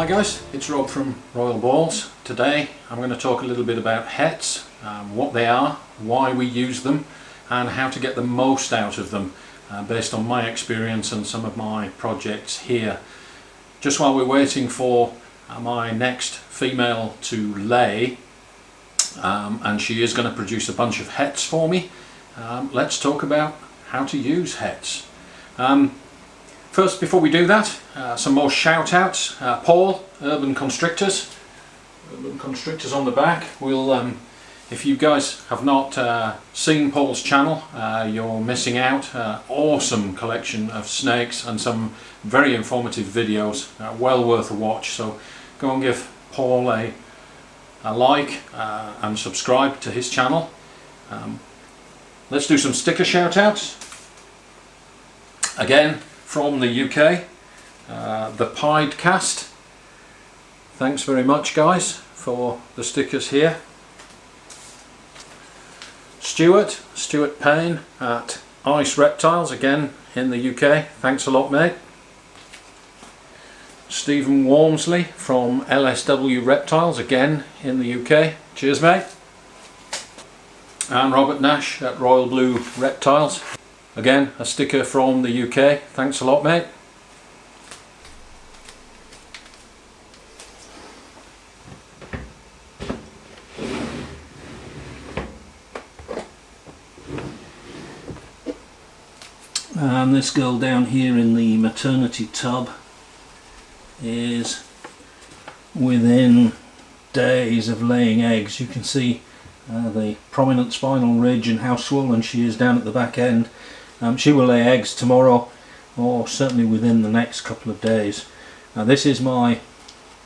Hi guys, it's Rob from Royal Balls. Today I'm going to talk a little bit about hets, what they are, why we use them and how to get the most out of them based on my experience and some of my projects here. Just while we're waiting for my next female to lay, and she is going to produce a bunch of hets for me, let's talk about how to use hets. First, before we do that, some more shout outs. Paul, Urban Constrictors on the back. We'll, if you guys have not seen Paul's channel, you're missing out. Awesome collection of snakes and some very informative videos, well worth a watch. So go and give Paul a like and subscribe to his channel. Let's do some sticker shout outs. Again, from the UK, the Pidecast. Thanks very much guys for the stickers here. Stuart Payne at Ice Reptiles, again in the UK. Thanks a lot mate. Stephen Walmsley from LSW Reptiles, again in the UK. Cheers mate. And Robert Nash at Royal Blue Reptiles. Again, a sticker from the UK. Thanks a lot mate. And this girl down here in the maternity tub is within days of laying eggs. You can see the prominent spinal ridge and how swollen she is down at the back end. She will lay eggs tomorrow, or certainly within the next couple of days. This is my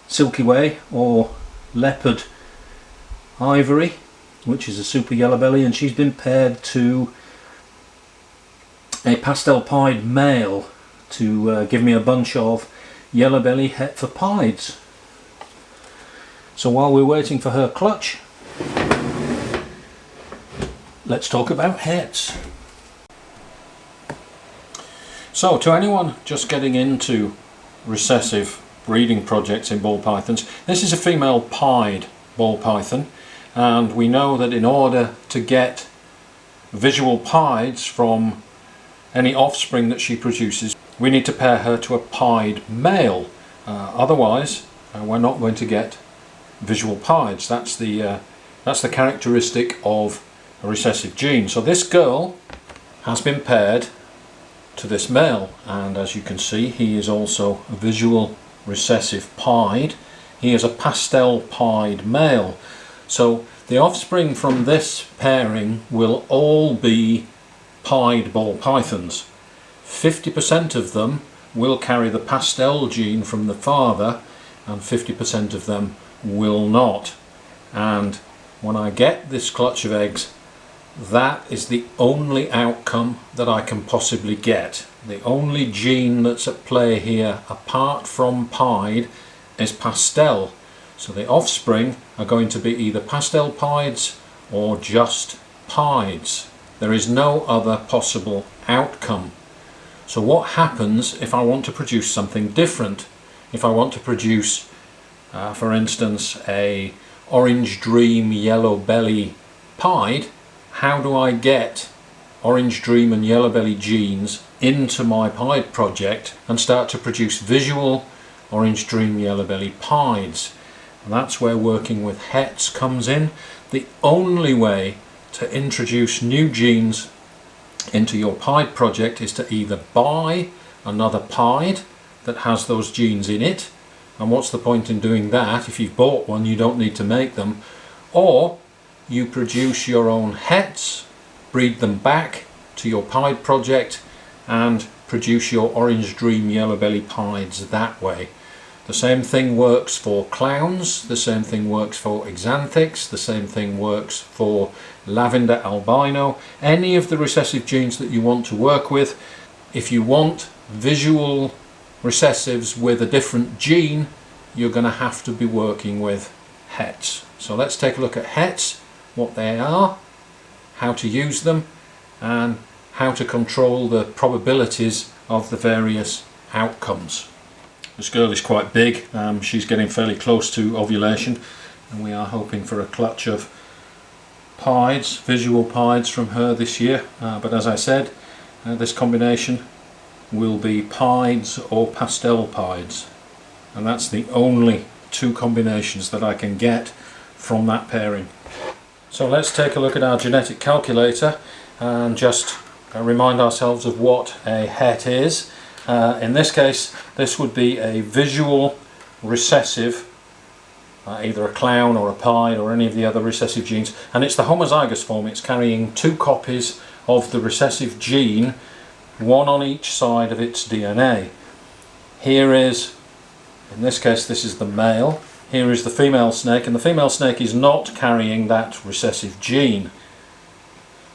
Silky Way or Leopard Ivory, which is a super yellow belly, and she's been paired to a pastel pied male to give me a bunch of yellow belly het for pieds. So while we're waiting for her clutch, let's talk about hets. So to anyone just getting into recessive breeding projects in ball pythons, this is a female pied ball python, and we know that in order to get visual pieds from any offspring that she produces, we need to pair her to a pied male. Otherwise we're not going to get visual pieds. That's the characteristic of a recessive gene. So this girl has been paired to this male, and as you can see, he is also a visual recessive pied. He is a pastel pied male. So the offspring from this pairing will all be pied ball pythons. 50% of them will carry the pastel gene from the father, and 50% of them will not. And when I get this clutch of eggs, that is the only outcome that I can possibly get. The only gene that's at play here apart from pied is pastel. So the offspring are going to be either pastel pieds or just pieds. There is no other possible outcome. So what happens if I want to produce something different? If I want to produce, for instance, a Orange Dream yellow belly pied, how do I get Orange Dream and Yellow Belly genes into my pied project and start to produce visual Orange Dream Yellow Belly pieds? And that's where working with hets comes in. The only way to introduce new genes into your pied project is to either buy another pied that has those genes in it, and what's the point in doing that? If you've bought one, you don't need to make them. Or you produce your own hets, breed them back to your pied project and produce your Orange Dream Yellow Belly pieds that way. The same thing works for clowns, the same thing works for exanthics, the same thing works for lavender albino, any of the recessive genes that you want to work with. If you want visual recessives with a different gene, you're going to have to be working with hets. So let's take a look at hets, what they are, how to use them, and how to control the probabilities of the various outcomes. This girl is quite big. She's getting fairly close to ovulation, and we are hoping for a clutch of pieds, visual pieds from her this year. But as I said, this combination will be pieds or pastel pieds, and that's the only two combinations that I can get from that pairing. So let's take a look at our genetic calculator and just remind ourselves of what a het is. In this case, this would be a visual recessive, either a clown or a pied or any of the other recessive genes, and it's the homozygous form. It's carrying two copies of the recessive gene, one on each side of its DNA. Here is, in this case, this is the male. Here is the female snake, and the female snake is not carrying that recessive gene.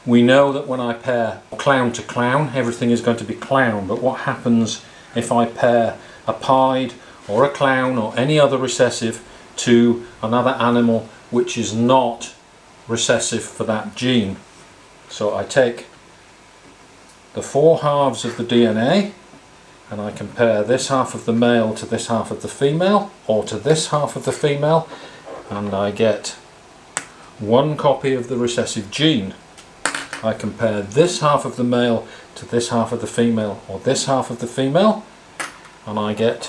We know that when I pair clown to clown, everything is going to be clown, but what happens if I pair a pied or a clown or any other recessive to another animal which is not recessive for that gene? So I take the four halves of the DNA and I compare this half of the male to this half of the female, or to this half of the female, and I get one copy of the recessive gene. I compare this half of the male to this half of the female, or this half of the female, and I get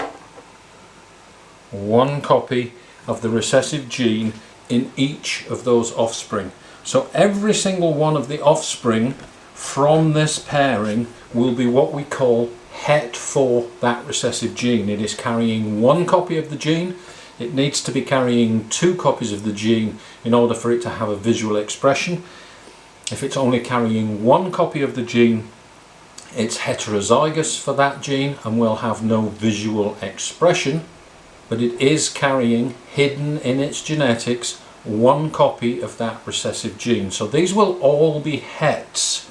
one copy of the recessive gene in each of those offspring. So every single one of the offspring from this pairing will be what we call het for that recessive gene. It is carrying one copy of the gene. It needs to be carrying two copies of the gene in order for it to have a visual expression. If it's only carrying one copy of the gene, it's heterozygous for that gene and will have no visual expression, but it is carrying, hidden in its genetics, one copy of that recessive gene. So these will all be hets.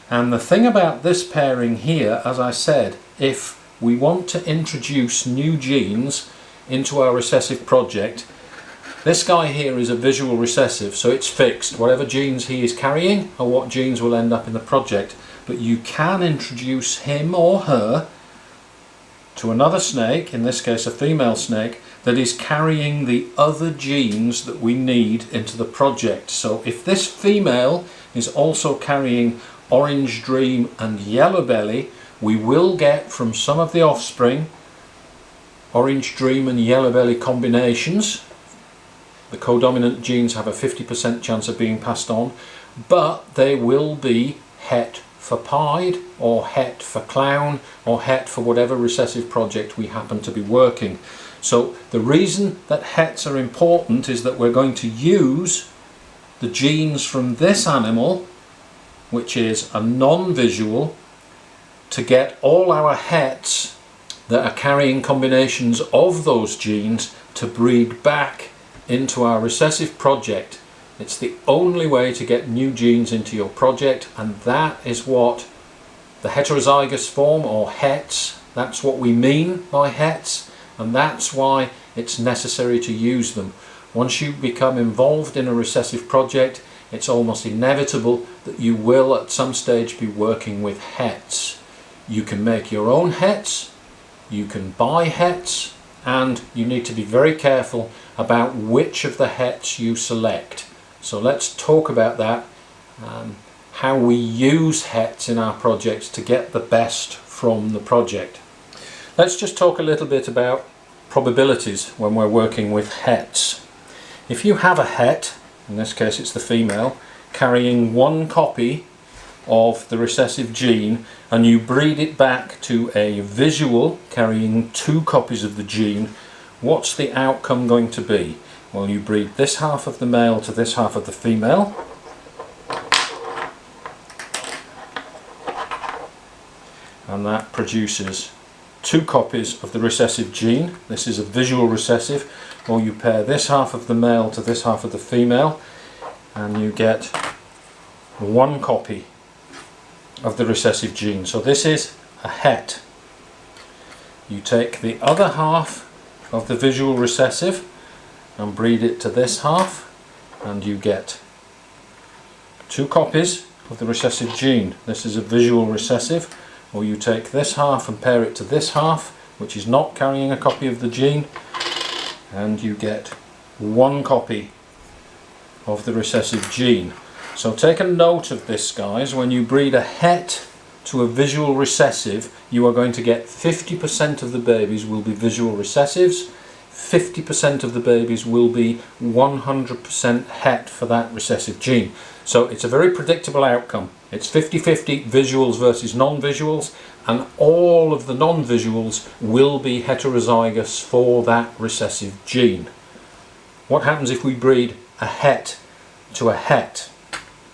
And the thing about this pairing here, as I said, if we want to introduce new genes into our recessive project, this guy here is a visual recessive, so it's fixed. Whatever genes he is carrying are what genes will end up in the project. But you can introduce him or her to another snake, in this case a female snake, that is carrying the other genes that we need into the project. So if this female is also carrying orange dream and yellow belly, we will get from some of the offspring orange dream and yellow belly combinations. The codominant genes have a 50% chance of being passed on, but they will be het for pied, or het for clown, or het for whatever recessive project we happen to be working. So the reason that hets are important is that we're going to use the genes from this animal, which is a non-visual, to get all our hets that are carrying combinations of those genes to breed back into our recessive project. It's the only way to get new genes into your project, and that is what the heterozygous form, or hets, that's what we mean by hets, and that's why it's necessary to use them. Once you become involved in a recessive project, it's almost inevitable that you will at some stage be working with hets. You can make your own hets, you can buy hets, and you need to be very careful about which of the hets you select. So let's talk about that, how we use hets in our projects to get the best from the project. Let's just talk a little bit about probabilities when we're working with hets. If you have a het, in this case it's the female, carrying one copy of the recessive gene, and you breed it back to a visual carrying two copies of the gene, what's the outcome going to be? Well, you breed this half of the male to this half of the female, and that produces two copies of the recessive gene. This is a visual recessive. Or you pair this half of the male to this half of the female, and you get one copy of the recessive gene. So this is a het. You take the other half of the visual recessive and breed it to this half, and you get two copies of the recessive gene. This is a visual recessive. Or you take this half and pair it to this half, which is not carrying a copy of the gene, and you get one copy of the recessive gene. So take a note of this, guys. When you breed a het to a visual recessive, you are going to get 50% of the babies will be visual recessives, 50% of the babies will be 100% het for that recessive gene. So it's a very predictable outcome. It's 50-50 visuals versus non-visuals, and all of the non-visuals will be heterozygous for that recessive gene. What happens if we breed a het to a het?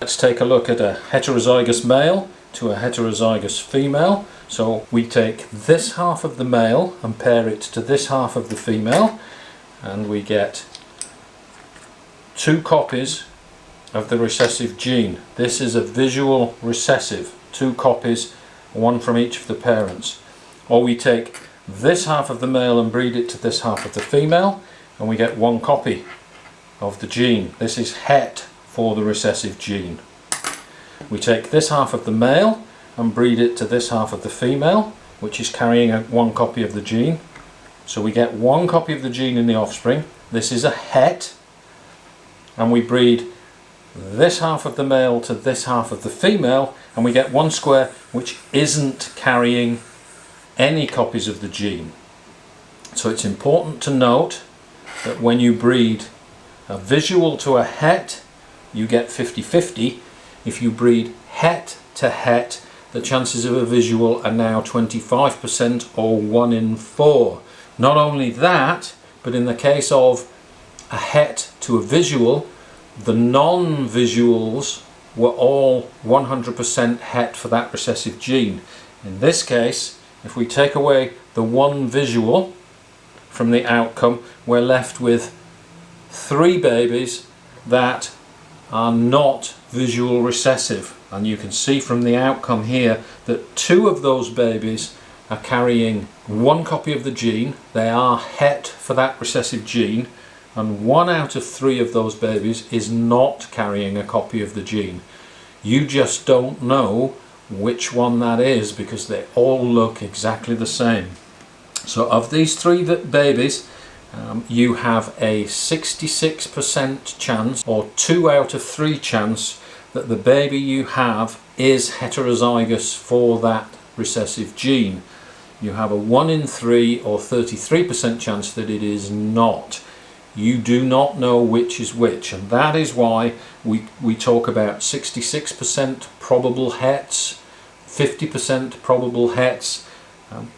Let's take a look at a heterozygous male to a heterozygous female. So we take this half of the male and pair it to this half of the female, and we get two copies of the recessive gene. This is a visual recessive, two copies, one from each of the parents. Or we take this half of the male and breed it to this half of the female, and we get one copy of the gene. This is het for the recessive gene. We take this half of the male and breed it to this half of the female, which is carrying one copy of the gene. So we get one copy of the gene in the offspring. This is a het. And we breed this half of the male to this half of the female, and we get one square which isn't carrying any copies of the gene. So it's important to note that when you breed a visual to a het, you get 50-50. If you breed het to het, the chances of a visual are now 25%, or 1 in 4. Not only that, but in the case of a het to a visual, the non-visuals were all 100% het for that recessive gene. In this case, if we take away the one visual from the outcome, we're left with 3 babies that are not visual recessive. And you can see from the outcome here that 2 of those babies are carrying one copy of the gene. They are het for that recessive gene, and 1 out of 3 of those babies is not carrying a copy of the gene. You just don't know which one that is because they all look exactly the same. So of these 3 babies, you have a 66% chance, or 2 out of 3 chance, that the baby you have is heterozygous for that recessive gene. You have a 1 in 3 or 33% chance that it is not. You do not know which is which, and that is why we talk about 66% probable hets, 50% probable hets.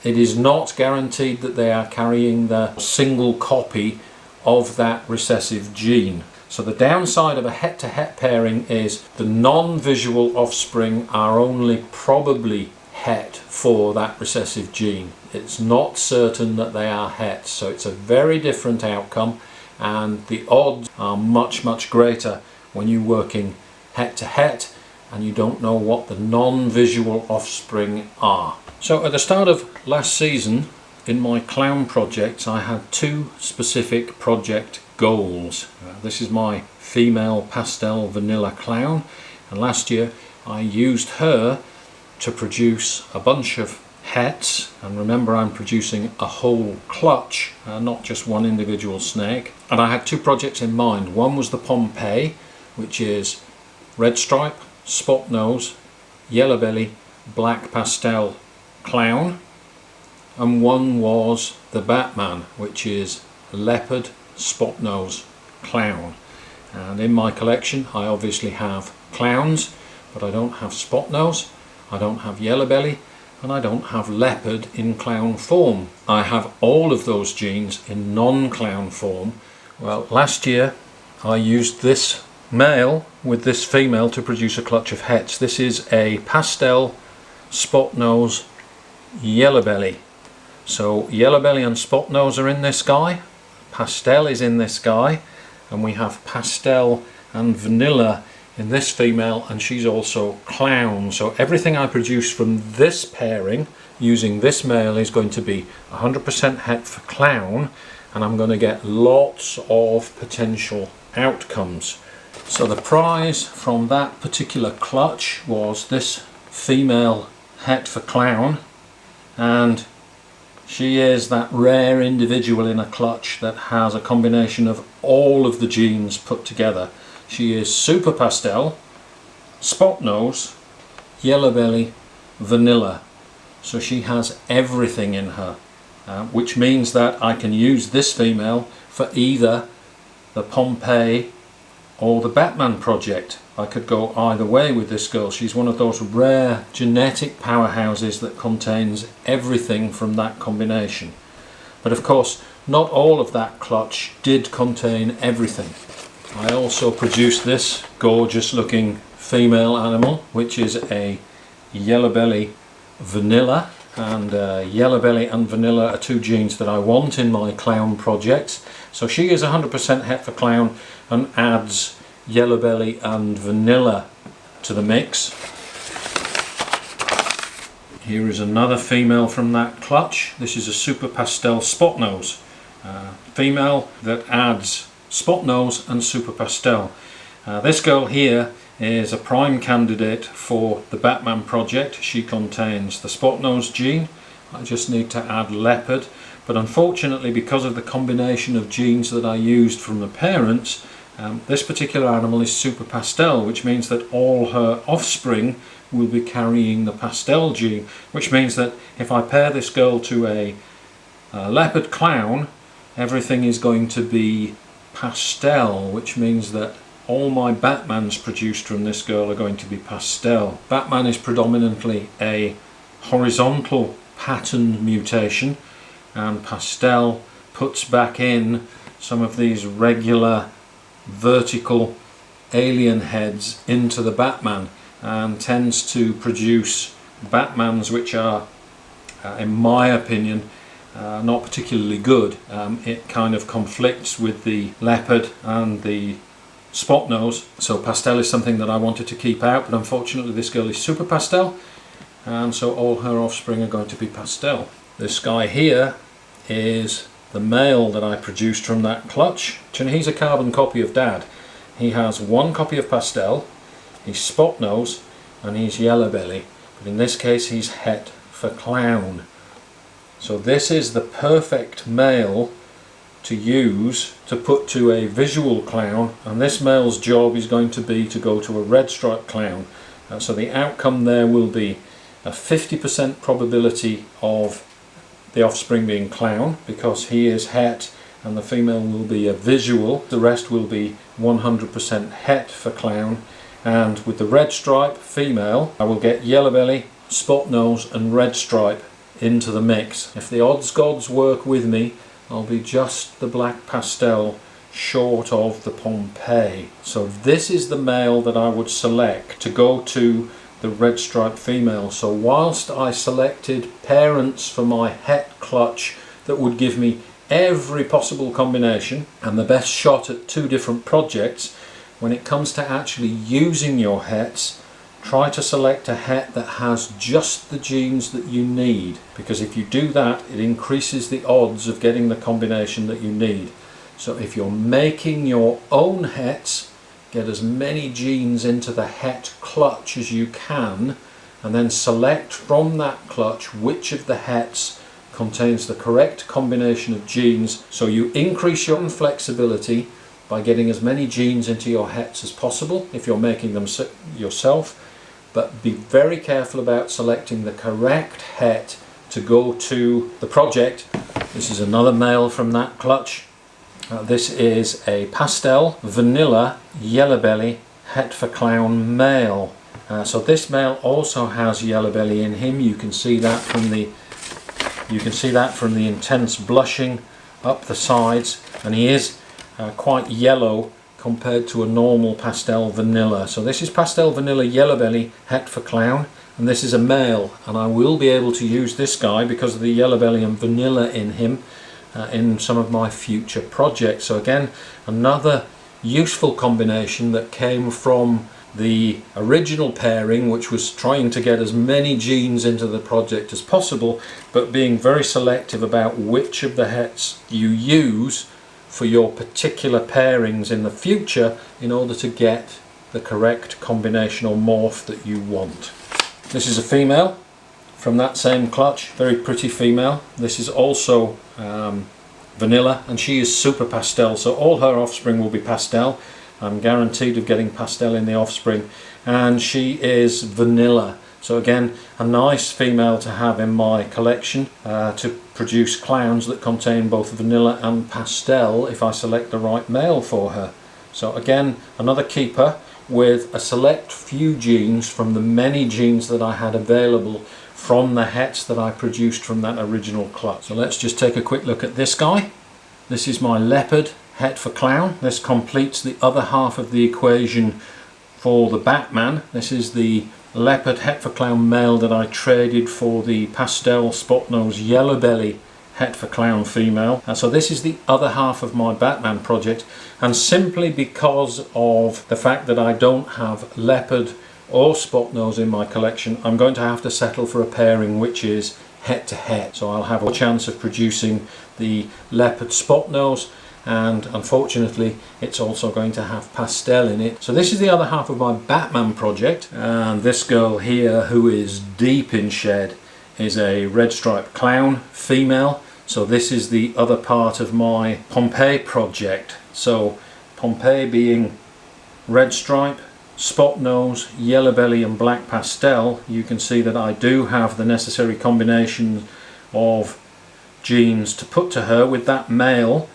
It is not guaranteed that they are carrying the single copy of that recessive gene. So the downside of a het to het pairing is the non-visual offspring are only probably het for that recessive gene. It's not certain that they are het, so it's a very different outcome, and the odds are much greater when you're working het to het and you don't know what the non-visual offspring are. So at the start of last season, in my clown projects, I had 2 specific project goals. This is my female pastel vanilla clown, and last year I used her to produce a bunch of hets, and remember I'm producing a whole clutch, not just one individual snake. And I had 2 projects in mind. One was the Pompeii, which is red stripe, spot nose, yellow belly, black pastel clown, and one was the Batman, which is leopard, spot nose clown. And in my collection I obviously have clowns, but I don't have spot nose, I don't have yellow belly, and I don't have leopard in clown form. I have all of those genes in non-clown form. Well, last year I used this male with this female to produce a clutch of hets. This is a pastel, spot nose, yellow belly. So yellow belly and spot nose are in this guy, pastel is in this guy, and we have pastel and vanilla in this female, and she's also clown. So everything I produce from this pairing using this male is going to be 100% het for clown, and I'm going to get lots of potential outcomes. So the prize from that particular clutch was this female het for clown and She is that rare individual in a clutch that has a combination of all of the genes put together. She is super pastel, spot nose, yellow belly, vanilla. So she has everything in her, which means that I can use this female for either the Pompeii or the Batman project. I could go either way with this girl. She's one of those rare genetic powerhouses that contains everything from that combination. But of course, not all of that clutch did contain everything. I also produced this gorgeous looking female animal, which is a yellow belly vanilla, and yellow belly and vanilla are two genes that I want in my clown projects. So she is 100% het for clown and adds yellow belly and vanilla to the mix. Here is another female from that clutch. This is a super pastel spot nose female that adds spot nose and super pastel. This girl here is a prime candidate for the Batman project. She contains the spot nose gene. I just need to add leopard, but unfortunately, because of the combination of genes that I used from the parents, this particular animal is super pastel, which means that all her offspring will be carrying the pastel gene, which means that if I pair this girl to a leopard clown, everything is going to be pastel, which means that all my Batmans produced from this girl are going to be pastel. Batman is predominantly a horizontal pattern mutation, and pastel puts back in some of these regular vertical alien heads into the Batman and tends to produce Batmans which are, in my opinion, not particularly good. It kind of conflicts with the leopard and the spot nose, so pastel is something that I wanted to keep out, but unfortunately this girl is super pastel, and so all her offspring are going to be pastel. This guy here is the male that I produced from that clutch, and he's a carbon copy of Dad. He has one copy of pastel, he's spot nose, and he's yellow belly, but in this case he's het for clown. So this is the perfect male to use to put to a visual clown, and this male's job is going to be to go to a red stripe clown. So the outcome there will be a 50% probability of the offspring being clown, because he is het and the female will be a visual. The rest will be 100% het for clown, and with the red stripe female I will get yellow belly, spot nose and red stripe into the mix. If the odds gods work with me, I'll be just the black pastel short of the Pompeii. So this is the male that I would select to go to the red stripe female. So whilst I selected parents for my het clutch that would give me every possible combination and the best shot at two different projects, when it comes to actually using your hets, try to select a het that has just the genes that you need, because if you do that, it increases the odds of getting the combination that you need. So if you're making your own hets, get as many genes into the het clutch as you can, and then select from that clutch which of the hets contains the correct combination of genes, so you increase your own flexibility by getting as many genes into your hets as possible if you're making them yourself. But be very careful about selecting the correct het to go to the project. This is another male from that clutch. This is a pastel vanilla yellow belly het for clown male. So this male also has yellow belly in him. You can see that from the intense blushing up the sides, and he is quite yellow compared to a normal pastel vanilla. So this is pastel vanilla yellow belly het for clown, and this is a male, and I will be able to use this guy because of the yellow belly and vanilla in him in some of my future projects. So again, another useful combination that came from the original pairing, which was trying to get as many genes into the project as possible, but being very selective about which of the hets you use for your particular pairings in the future in order to get the correct combination or morph that you want. This is a female from that same clutch, very pretty female. This is also vanilla, and she is super pastel, so all her offspring will be pastel. I'm guaranteed of getting pastel in the offspring, and she is vanilla. So again, a nice female to have in my collection to produce clowns that contain both vanilla and pastel if I select the right male for her. So again, another keeper with a select few genes from the many genes that I had available from the hets that I produced from that original clutch. So let's just take a quick look at this guy. This is my leopard het for clown. This completes the other half of the equation for the Batman. This is the leopard het for clown male that I traded for the pastel spot nose yellow belly het for clown female. And so this is the other half of my Batman project, and simply because of the fact that I don't have leopard or spot nose in my collection, I'm going to have to settle for a pairing which is het to het. So I'll have a chance of producing the leopard spot nose, and unfortunately it's also going to have pastel in it. So this is the other half of my Batman project, and this girl here, who is deep in shed, is a red stripe clown female. So this is the other part of my Pompeii project. So Pompeii being red stripe, spot nose, yellow belly and black pastel, you can see that I do have the necessary combination of genes to put to her. With that male,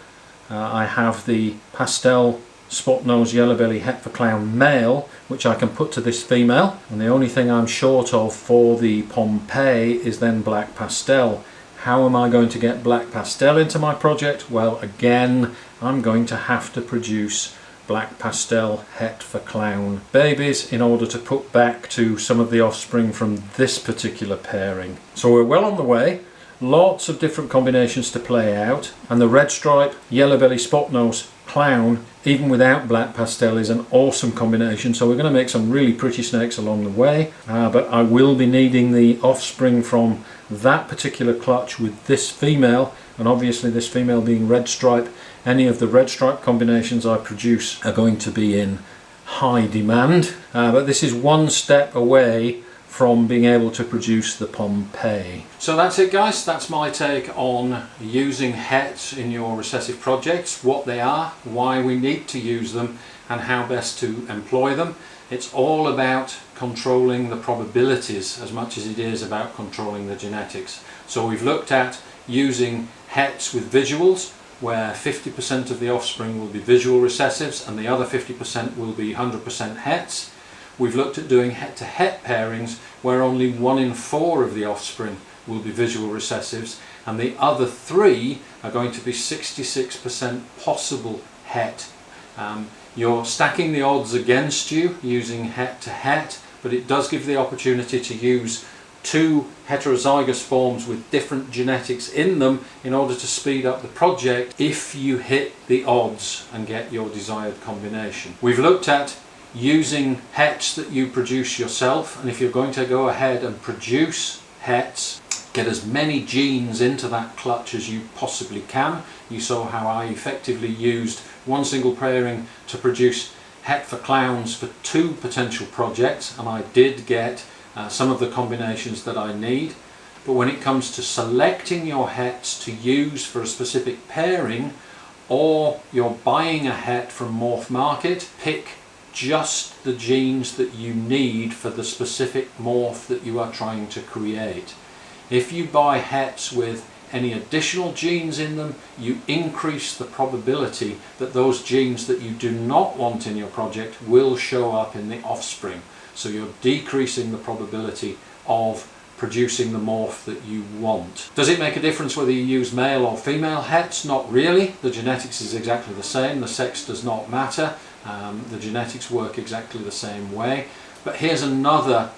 I have the pastel spot nose yellow belly het for clown male, which I can put to this female, and the only thing I'm short of for the Pompeii is then black pastel. How am I going to get black pastel into my project? Well, again, I'm going to have to produce black pastel het for clown babies in order to put back to some of the offspring from this particular pairing. So we're well on the way. Lots of different combinations to play out, and the red stripe yellow belly spot nose clown, even without black pastel, is an awesome combination. So we're going to make some really pretty snakes along the way, but I will be needing the offspring from that particular clutch with this female, and obviously this female being red stripe, any of the red stripe combinations I produce are going to be in high demand, but this is one step away from being able to produce the Pompeii. So that's it, guys. That's my take on using hets in your recessive projects, what they are, why we need to use them, and how best to employ them. It's all about controlling the probabilities as much as it is about controlling the genetics. So we've looked at using hets with visuals, where 50% of the offspring will be visual recessives and the other 50% will be 100% hets. We've looked at doing het-to-het pairings, where only 1 in 4 of the offspring will be visual recessives, and the other 3 are going to be 66% possible het. You're stacking the odds against you using het-to-het, but it does give the opportunity to use 2 heterozygous forms with different genetics in them in order to speed up the project if you hit the odds and get your desired combination. We've looked at using hets that you produce yourself, and if you're going to go ahead and produce hets, get as many genes into that clutch as you possibly can. You saw how I effectively used one single pairing to produce het for clowns for 2 potential projects, and I did get some of the combinations that I need. But when it comes to selecting your hets to use for a specific pairing, or you're buying a het from Morph Market, pick just the genes that you need for the specific morph that you are trying to create. If you buy hets with any additional genes in them, you increase the probability that those genes that you do not want in your project will show up in the offspring. So you're decreasing the probability of producing the morph that you want. Does it make a difference whether you use male or female hets? Not really. The genetics is exactly the same. The sex does not matter. The genetics work exactly the same way. But here's another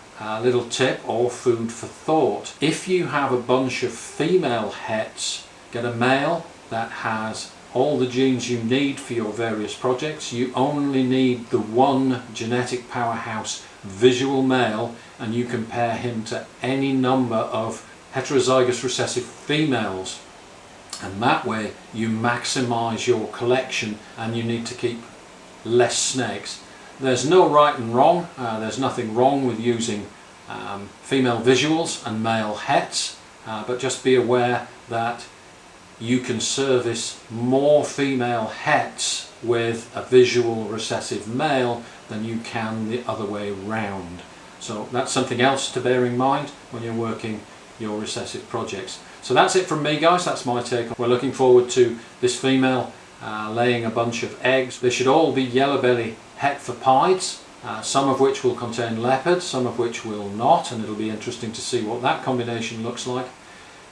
little tip or food for thought. If you have a bunch of female hets, get a male that has all the genes you need for your various projects. You only need the one genetic powerhouse visual male, and you can pair him to any number of heterozygous recessive females, and that way you maximize your collection and you need to keep less snakes. There's no right and wrong. There's nothing wrong with using female visuals and male hets, but just be aware that you can service more female hets with a visual recessive male than you can the other way round. So that's something else to bear in mind when you're working your recessive projects. So that's it from me, guys. That's my take. We're looking forward to this female laying a bunch of eggs. They should all be yellow belly het for pieds, some of which will contain leopard, some of which will not, and it'll be interesting to see what that combination looks like.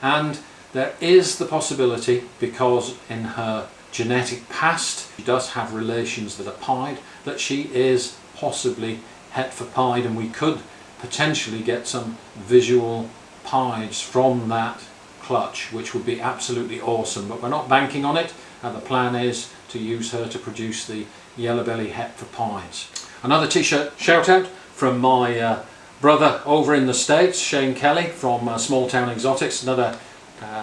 And there is the possibility, because in her genetic past she does have relations that are pied, that she is possibly het for pied, and we could potentially get some visual pieds from that clutch, which would be absolutely awesome, but we're not banking on it. The plan is to use her to produce the yellow belly het for pieds. Another t-shirt shout out from my brother over in the States, Shane Kelly from Small Town Exotics. Another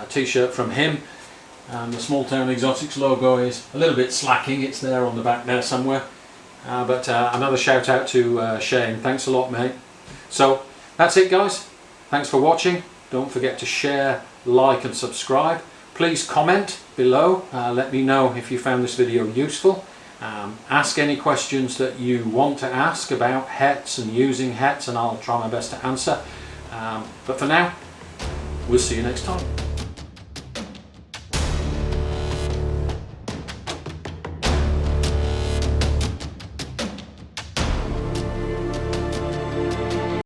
t-shirt from him, and the Small Town Exotics logo is a little bit slacking. It's there on the back there somewhere, but another shout out to Shane. Thanks a lot, mate. So that's it, guys. Thanks for watching. Don't forget to share, like and subscribe. Please comment below, let me know if you found this video useful. Ask any questions that you want to ask about hets and using hets, and I'll try my best to answer. But for now, we'll see you next time.